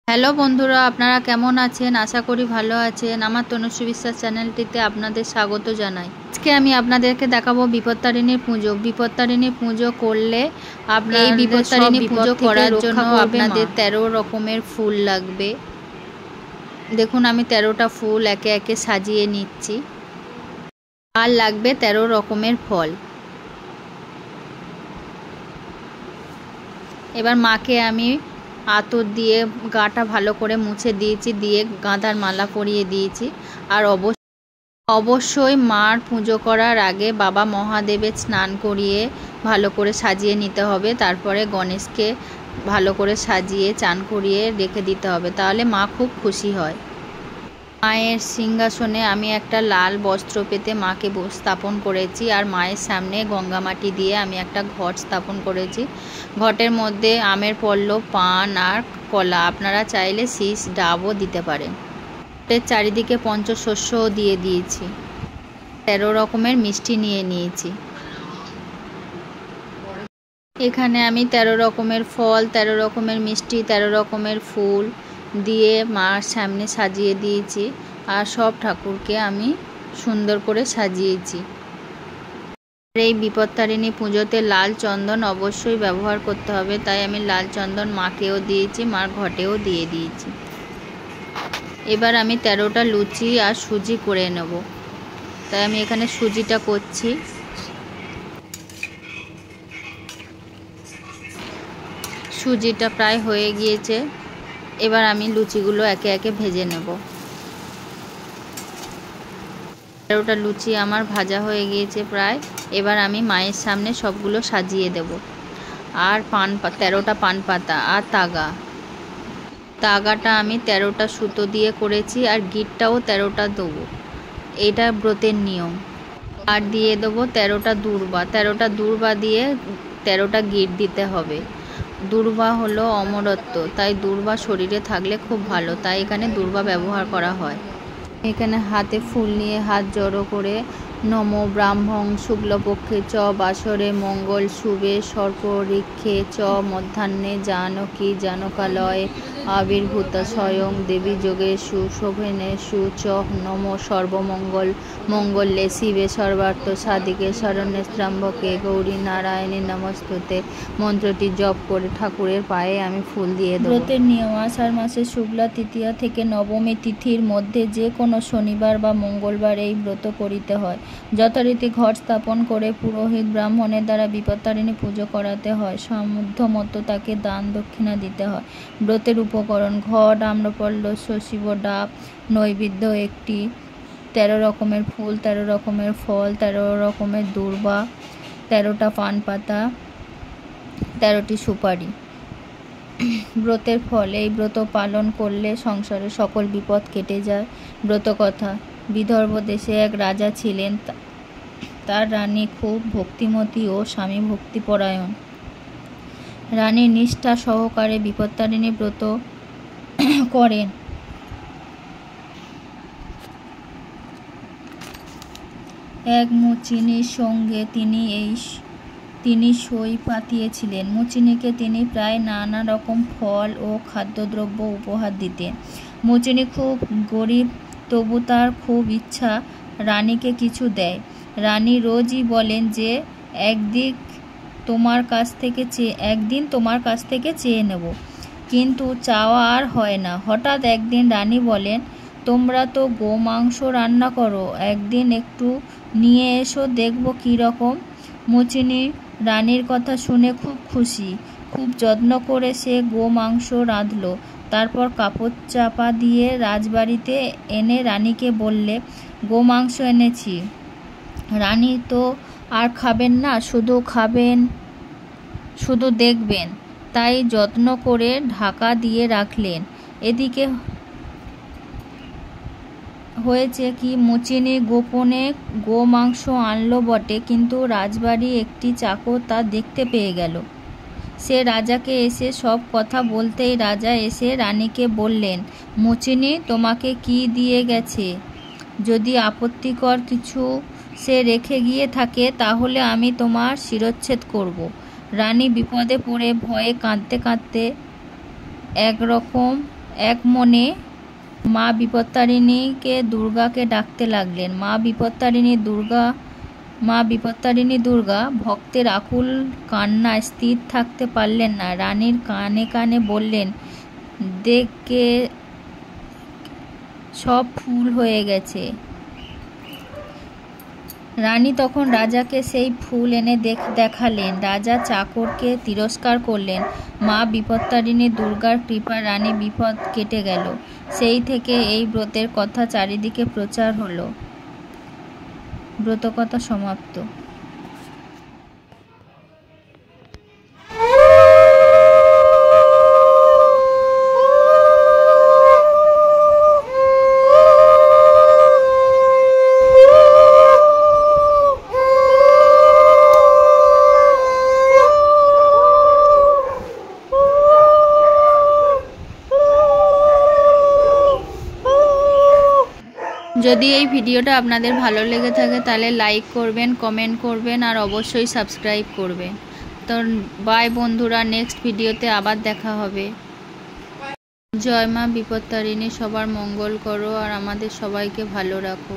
Hello বন্ধুরা, আপনারা কেমন আছেন? আশা করি ভালো আছেন। আমার তনুশ্রী বিশ্বাস চ্যানেলটিতে আপনাদের স্বাগত জানাই। আজকে আমি আপনাদেরকে দেখাবো বিপত্তারিণীর পুজো। বিপত্তারিণীর পুজো করলে আপনার এই বিপত্তারিণী পুজো করার জন্য আপনাদের 13 রকমের ফুল লাগবে। দেখুন আমি 13টা ফুল একে একে সাজিয়ে নিচ্ছি। আর লাগবে 13 রকমের ফল। এবার মাকে আমি আতর দিয়ে গাটা ভালো করে মুছে দিয়েছি, দিয়ে গাঁদার মালা পরিয়ে দিয়েছি। আর অবশ্যই মার পুজো করার আগে বাবা মহাদেবের স্নান করিয়ে ভালো করে সাজিয়ে নিতে হবে। তারপরে গণেশকে ভালো করে সাজিয়ে চান করিয়ে রেখে দিতে হবে, তাহলে মা খুব খুশি হয়। মায়ের সিংহাসনে আমি একটা লাল বস্ত্র পেতে মাকে স্থাপন করেছি। আর মায়ের সামনে গঙ্গা মাটি দিয়ে আমি একটা ঘট স্থাপন করেছি। ঘটের মধ্যে আমের পল্লব, পান আর কলা, আপনারা চাইলে শীষ ডাবও দিতে পারেন। ঘটের চারিদিকে পঞ্চশস্যও দিয়ে দিয়েছি। 13 রকমের মিষ্টি নিয়ে নিয়েছি। এখানে আমি 13 রকমের ফল, 13 রকমের মিষ্টি, 13 রকমের ফুল দিয়ে মার সামনে সাজিয়ে দিয়েছি। আর সব ঠাকুরকে আমি সুন্দর করে সাজিয়েছি। এই বিপত্তারিণী পুজোতে লাল চন্দন অবশ্যই ব্যবহার করতে হবে, তাই আমি লাল চন্দন মাকেও দিয়েছি, মার ঘটেও দিয়ে দিয়েছি। এবার আমি 13টা লুচি আর সুজি করে নেব, তাই আমি এখানে সুজিটা করছি। সুজিটা প্রায় হয়ে গিয়েছে। এবার আমি লুচিগুলো একে একে ভেজে নেব। 13টা লুচি আমার ভাজা হয়ে গিয়েছে প্রায়। এবার আমি মায়ের সামনে সবগুলো সাজিয়ে দেব। আর 13টা পান পাতা আর তাগাটা আমি 13টা সুতো দিয়ে করেছি। আর গিঁটটাও 13টা দেবো, এটা ব্রতের নিয়ম। আর দিয়ে দেবো 13টা দূর্বা। 13টা দূর্বা দিয়ে 13টা গিঁট দিতে হবে। দূর্বা হলো অমরত্ব, তাই দূর্বা শরীরে থাকলে খুব ভালো, তাই এখানে দূর্বা ব্যবহার করা হয়। এখানে হাতে ফুল নিয়ে হাত জড়ো করে নমো ব্রাহ্মং শুক্লপক্ষে চ বাসরে মঙ্গল শুভে সর্পরিক্ষে চ মধ্যাহ্নে জানকী জানকালয়ে আবির্ভূত স্বয়ং দেবী যোগেষু শোভনেষু চ নমো সর্বমঙ্গল মঙ্গলে শিবে সর্বার্থ সাধিকে শরণ্যে ত্র্যম্বকে গৌরী নারায়ণী নমস্তুতে মন্ত্রটি জপ করে ঠাকুরের পায়ে আমি ফুল দিয়ে দেব। ব্রতের নিয়ম: আষাঢ় মাসের শুক্লা তৃতীয়া থেকে নবমী তিথির মধ্যে যে কোনো শনিবার বা মঙ্গলবার এই ব্রত করিতে হয়। যথারীতি ঘট স্থাপন করে পুরোহিত ব্রাহ্মণের দ্বারা বিপত্তারিণী পুজো করাতে হয়। সামর্থ্যমতো তাকে দান দক্ষিণা দিতে হয়। ব্রতের উপকরণ: ঘট, আম্রপল্লব, শশীব ডাব, নৈবেদ্য একটি, 13 রকমের ফুল, 13 রকমের ফল, 13 রকমের দূর্বা, 13টা পান পাতা, 13টি সুপারি। ব্রতের ফল: এই ব্রত পালন করলে সংসারে সকল বিপদ কেটে যায়। ব্রতকথা: বিদর্ভ দেশে এক রাজা ছিলেন। তার রানী খুব ভক্তিমতী ও স্বামী ভক্তিপরায়ণ। রানী নিষ্ঠা সহকারে বিপত্তারিণী ব্রত করেন। এক মুচিনীর সঙ্গে তিনি সই পাতিয়েছিলেন। মুচিনীকে তিনি প্রায় নানা রকম ফল ও খাদ্যদ্রব্য উপহার দিতেন। মুচিনী খুব গরিব, তবু তার খুব ইচ্ছা রানীকে কিছু দেয়। রানী রোজই বলেন যে একদিন তোমার কাছ থেকে চেয়ে নেব, কিন্তু চাওয়া আর হয় না। হঠাৎ একদিন রানী বলেন, তোমরা তো গোমাংস রান্না করো, একদিন একটু নিয়ে এসো, দেখবো কীরকম। মুচিনী রানীর কথা শুনে খুব খুশি। খুব যত্ন করে সে গোমাংস রাঁধল। তারপর কাপড় চাপা দিয়ে রাজবাড়িতে এনে রানীকে বললে, গোমাংস এনেছি। রানী তো আর খাবেন না, শুধু দেখবেন, তাই যত্ন করে ঢাকা দিয়ে রাখলেন। এদিকে হয়েছে কি, মুচিনী গোপনে গোমাংস আনলো বটে, কিন্তু রাজবাড়ি একটি চাকর তা দেখতে পেয়ে গেল। সে রাজাকে এসে সব কথা বলতেই রাজা এসে রানীকে বললেন, মুচিনী তোমাকে কি দিয়ে গেছে? যদি আপত্তিকর কিছু সে রেখে গিয়ে থাকে, তাহলে আমি তোমার শিরচ্ছেদ করব। রানী বিপদে পড়ে ভয়ে কাঁদতে কাঁদতে এক মনে মা বিপত্তারিণীকে দুর্গাকে ডাকতে লাগলেন। মা বিপত্তারিণী দুর্গা ভক্তের আকুল কান্নায় স্থির থাকতে পারলেন না। রানীর কানে কানে বললেন, দেখে সব ফুল হয়ে গেছে। রানী তখন রাজাকে সেই ফুল এনে দেখালেন। রাজা চাকরকে তিরস্কার করলেন। মা বিপত্তারিণী দুর্গার কৃপায় রানী বিপদ কেটে গেল। সেই থেকে এই ব্রতের কথা চারিদিকে প্রচার হলো। ব্রতকথা সমাপ্ত। যদি এই ভিডিওটা আপনাদের ভালো লেগে থাকে তাহলে লাইক করবেন, কমেন্ট করবেন আর অবশ্যই সাবস্ক্রাইব করবেন। তো বাই বন্ধুরা, নেক্সট ভিডিওতে আবার দেখা হবে। জয় মা বিপত্তারিণী, সবার মঙ্গল করো আর আমাদের সবাইকে ভালো রাখো।